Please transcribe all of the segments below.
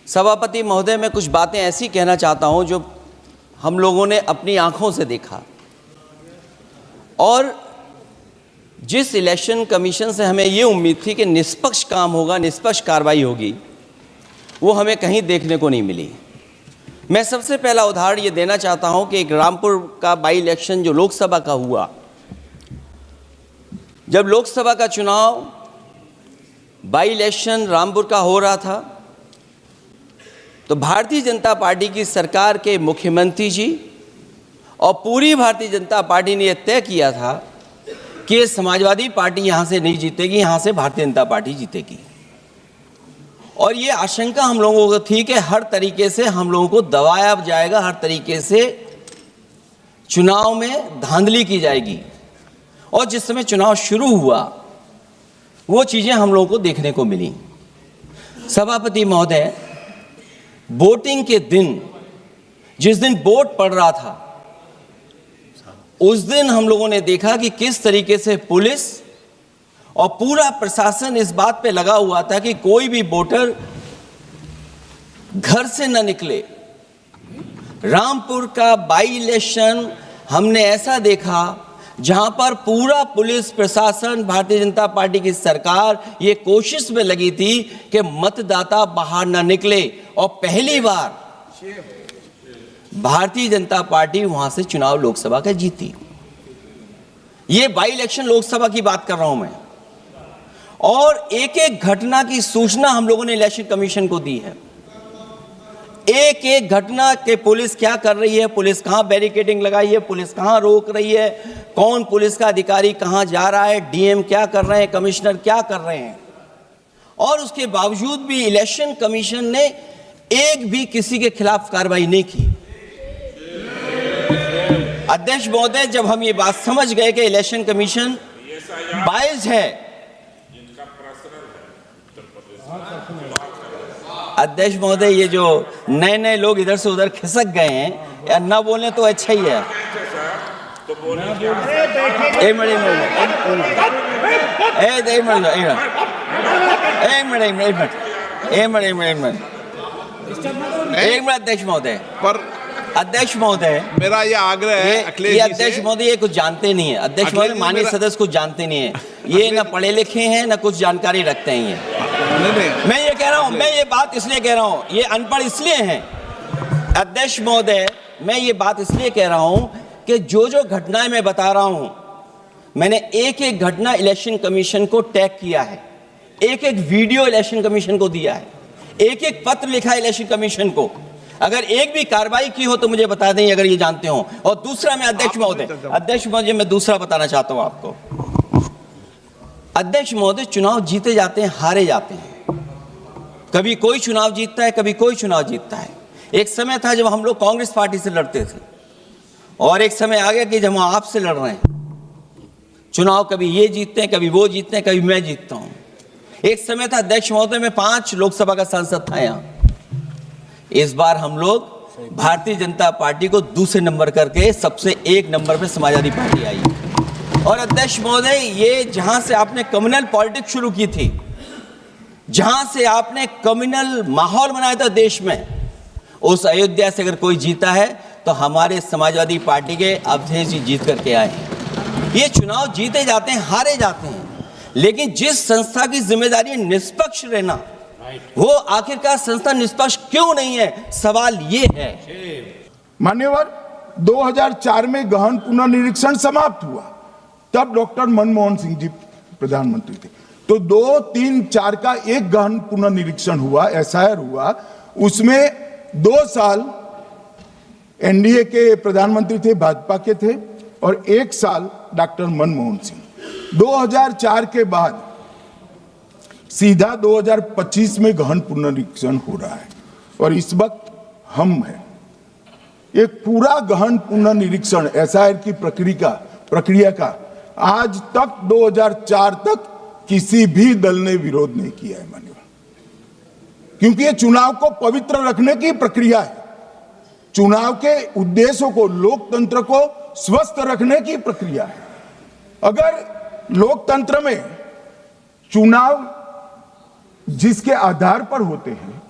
सभापति महोदय, मैं कुछ बातें ऐसी कहना चाहता हूं जो हम लोगों ने अपनी आंखों से देखा और जिस इलेक्शन कमीशन से हमें ये उम्मीद थी कि निष्पक्ष काम होगा, निष्पक्ष कार्रवाई होगी, वो हमें कहीं देखने को नहीं मिली। मैं सबसे पहला उदाहरण ये देना चाहता हूं कि एक रामपुर का बाई इलेक्शन जो लोकसभा का हुआ, जब लोकसभा का चुनाव बाई इलेक्शन रामपुर का हो रहा था तो भारतीय जनता पार्टी की सरकार के मुख्यमंत्री जी और पूरी भारतीय जनता पार्टी ने यह तय किया था कि समाजवादी पार्टी यहाँ से नहीं जीतेगी, यहाँ से भारतीय जनता पार्टी जीतेगी। और ये आशंका हम लोगों को थी कि हर तरीके से हम लोगों को दबाया जाएगा, हर तरीके से चुनाव में धांधली की जाएगी। और जिस समय चुनाव शुरू हुआ वो चीज़ें हम लोगों को देखने को मिली। सभापति महोदय, वोटिंग के दिन, जिस दिन वोट पड़ रहा था, उस दिन हम लोगों ने देखा कि किस तरीके से पुलिस और पूरा प्रशासन इस बात पे लगा हुआ था कि कोई भी वोटर घर से न निकले। रामपुर का बाई इलेक्शन हमने ऐसा देखा जहां पर पूरा पुलिस प्रशासन, भारतीय जनता पार्टी की सरकार ये कोशिश में लगी थी कि मतदाता बाहर ना निकले और पहली बार भारतीय जनता पार्टी वहां से चुनाव लोकसभा का जीती। ये बाई इलेक्शन लोकसभा की बात कर रहा हूं मैं। और एक एक घटना की सूचना हम लोगों ने इलेक्शन कमीशन को दी है। एक एक घटना के पुलिस क्या कर रही है, पुलिस कहां बैरिकेडिंग लगाई है, पुलिस कहां रोक रही है, कौन पुलिस का अधिकारी कहां जा रहा है, डीएम क्या कर रहे हैं, कमिश्नर क्या कर रहे हैं। और उसके बावजूद भी इलेक्शन कमीशन ने एक भी किसी के खिलाफ कार्रवाई नहीं की। अध्यक्ष महोदय, जब हम ये बात समझ गए कि इलेक्शन कमीशन बायस्ड है, अध्यक्ष महोदय, ये जो नए नए लोग इधर से उधर खिसक गए हैं, या ना बोले तो अच्छा ही है। एक मिनट अध्यक्ष महोदय, पर अध्यक्ष महोदय, मेरा ये आग्रह है अखिलेश, अध्यक्ष महोदय ये कुछ जानते नहीं है। अध्यक्ष महोदय, माननीय सदस्य कुछ जानते नहीं है, ये ना पढ़े लिखे हैं ना कुछ जानकारी रखते हैं। ये मैं ये कह रहा हूं, मैं ये बात इसलिए कह रहा हूं, ये अनपढ़ इसलिए हैं। अध्यक्ष महोदय, मैं ये बात इसलिए कह रहा हूं कि जो जो घटनाएं मैं बता रहा हूं, मैंने एक एक घटना इलेक्शन कमीशन को टैग किया है, एक एक वीडियो इलेक्शन कमीशन को दिया है, एक एक पत्र लिखा है इलेक्शन कमीशन को। अगर एक भी कार्रवाई की हो तो मुझे बता दें, अगर ये जानते हो। और दूसरा, मैं अध्यक्ष महोदय, मैं दूसरा बताना चाहता हूं आपको। अध्यक्ष महोदय, चुनाव जीते जाते हैं, हारे जाते हैं। कभी कोई चुनाव जीतता है, कभी कोई चुनाव जीतता है। एक समय था जब हम लोग कांग्रेस पार्टी से लड़ते थे, और एक समय आ गया कि जब हम आपसे लड़ रहे हैं चुनाव, कभी ये जीतते हैं, कभी वो जीतते हैं, कभी मैं जीतता हूं। एक समय था अध्यक्ष महोदय, मैं 5 लोकसभा का सांसद था यहां। इस बार हम लोग भारतीय जनता पार्टी को दूसरे नंबर करके सबसे 1 नंबर पे समाजवादी पार्टी आई। और अध्यक्ष महोदय, ये जहां से आपने कम्युनल पॉलिटिक्स शुरू की थी, जहां से आपने कम्युनल माहौल बनाया था देश में, उस अयोध्या से अगर कोई जीता है तो हमारे समाजवादी पार्टी के अवधेश जी जीत करके आए हैं। ये चुनाव जीते जाते हैं, हारे जाते हैं, लेकिन जिस संस्था की जिम्मेदारी निष्पक्ष रहना, वो आखिरकार संस्था निष्पक्ष क्यों नहीं है, सवाल ये है। मान्यवर, 2004 में गहन पुनर्निरीक्षण समाप्त हुआ, तब डॉक्टर मनमोहन सिंह जी प्रधानमंत्री थे। तो 2, 3, 4 का एक गहन पुनर्निरीक्षण हुआ, एसआईआर हुआ। उसमें 2 साल एनडीए के प्रधानमंत्री थे, भाजपा के थे, और 1 साल डॉक्टर मनमोहन सिंह। 2004 के बाद सीधा 2025 में गहन पुनर्निरीक्षण हो रहा है, और इस वक्त हम हैं। एक पूरा गहन पुनर्निरीक्षण एसआईआर की प्रक्रिया का आज तक 2004 तक किसी भी दल ने विरोध नहीं किया है, मान्यवर, क्योंकि ये चुनाव को पवित्र रखने की प्रक्रिया है, चुनाव के उद्देश्यों को, लोकतंत्र को स्वस्थ रखने की प्रक्रिया है। अगर लोकतंत्र में चुनाव जिसके आधार पर होते हैं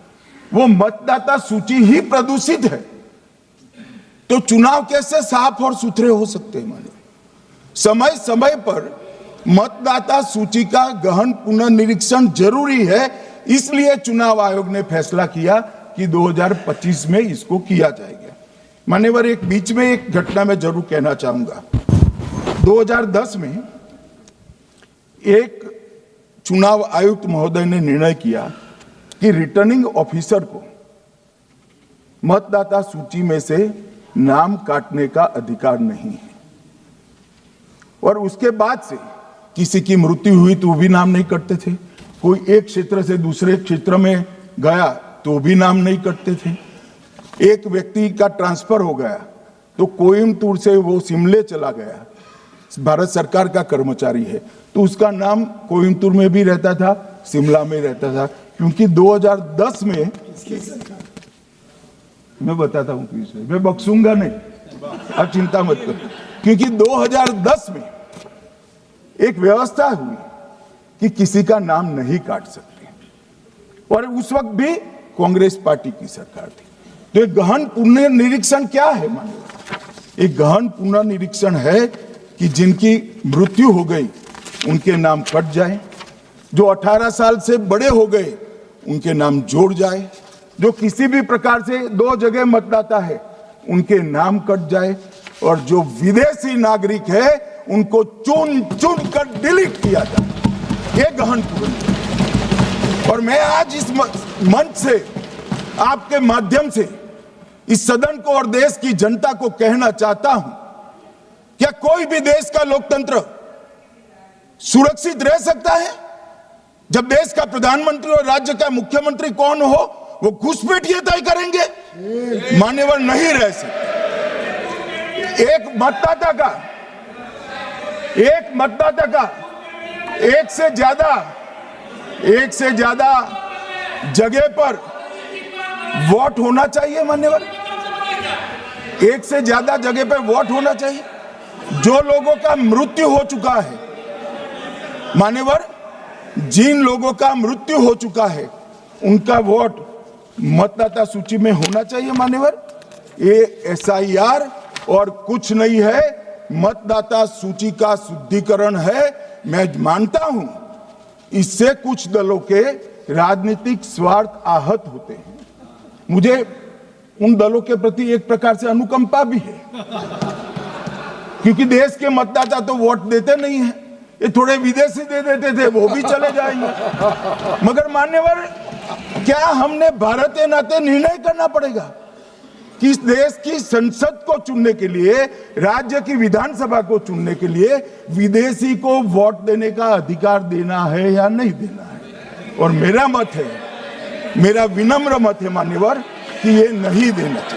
वो मतदाता सूची ही प्रदूषित है, तो चुनाव कैसे साफ और सुथरे हो सकते हैं? माने समय समय पर मतदाता सूची का गहन पुनर्निरीक्षण जरूरी है, इसलिए चुनाव आयोग ने फैसला किया कि 2025 में इसको किया जाएगा। मान्यवर, एक बीच में एक घटना मैं जरूर कहना चाहूंगा। 2010 में एक चुनाव आयुक्त महोदय ने निर्णय किया कि रिटर्निंग ऑफिसर को मतदाता सूची में से नाम काटने का अधिकार नहीं है, और उसके बाद से किसी की मृत्यु हुई तो भी नाम नहीं कटते थे, कोई एक क्षेत्र से दूसरे क्षेत्र में गया तो भी नाम नहीं कटते थे, एक व्यक्ति का ट्रांसफर हो गया तो कोयम्बटूर से वो शिमले चला गया, भारत सरकार का कर्मचारी है, तो उसका नाम कोयम्बटूर में भी रहता था, शिमला में रहता था, क्योंकि 2010 में मैं बताता हूं किसे, मैं बख्सूंगा नहीं, आप चिंता मत करो, क्योंकि 2010 में एक व्यवस्था हुई कि किसी का नाम नहीं काट सकते, और उस वक्त भी कांग्रेस पार्टी की सरकार थी। तो एक गहन पुनर्निरीक्षण क्या है? मानिए, एक गहन पुनर्निरीक्षण है कि जिनकी मृत्यु हो गई उनके नाम कट जाए, जो 18 साल से बड़े हो गए उनके नाम जोड़ जाए, जो किसी भी प्रकार से 2 जगह मतदाता है उनके नाम कट जाए, और जो विदेशी नागरिक है उनको चुन चुन कर डिलीट किया जाए। ये गहन पुनर्निरीक्षण। और मैं आज इस मंच से, आपके माध्यम से इस सदन को और देश की जनता को कहना चाहता हूं, क्या कोई भी देश का लोकतंत्र सुरक्षित रह सकता है जब देश का प्रधानमंत्री और राज्य का मुख्यमंत्री कौन हो वो घुसपैठ ये तय करेंगे? मान्यवर, नहीं रह सकते। एक मतदाता का एक से ज्यादा जगह पर वोट होना चाहिए। मान्यवर, एक से ज्यादा जगह पर वोट होना चाहिए। जो लोगों का मृत्यु हो चुका है, मान्यवर, जिन लोगों का मृत्यु हो चुका है उनका वोट मतदाता सूची में होना चाहिए। मान्यवर, ये SIR और कुछ नहीं है, मतदाता सूची का शुद्धिकरण है। मैं मानता हूं इससे कुछ दलों के राजनीतिक स्वार्थ आहत होते हैं। मुझे उन दलों के प्रति एक प्रकार से अनुकंपा भी है, क्योंकि देश के मतदाता तो वोट देते नहीं है, ये थोड़े विदेशी दे देते थे, वो भी चले जाएंगे। मगर मान्यवर, क्या हमने भारत के नाते निर्णय करना पड़ेगा कि इस देश की संसद को चुनने के लिए, राज्य की विधानसभा को चुनने के लिए विदेशी को वोट देने का अधिकार देना है या नहीं देना है? और मेरा मत है, मेरा विनम्र मत है मान्यवर, कि ये नहीं देना चाहिए।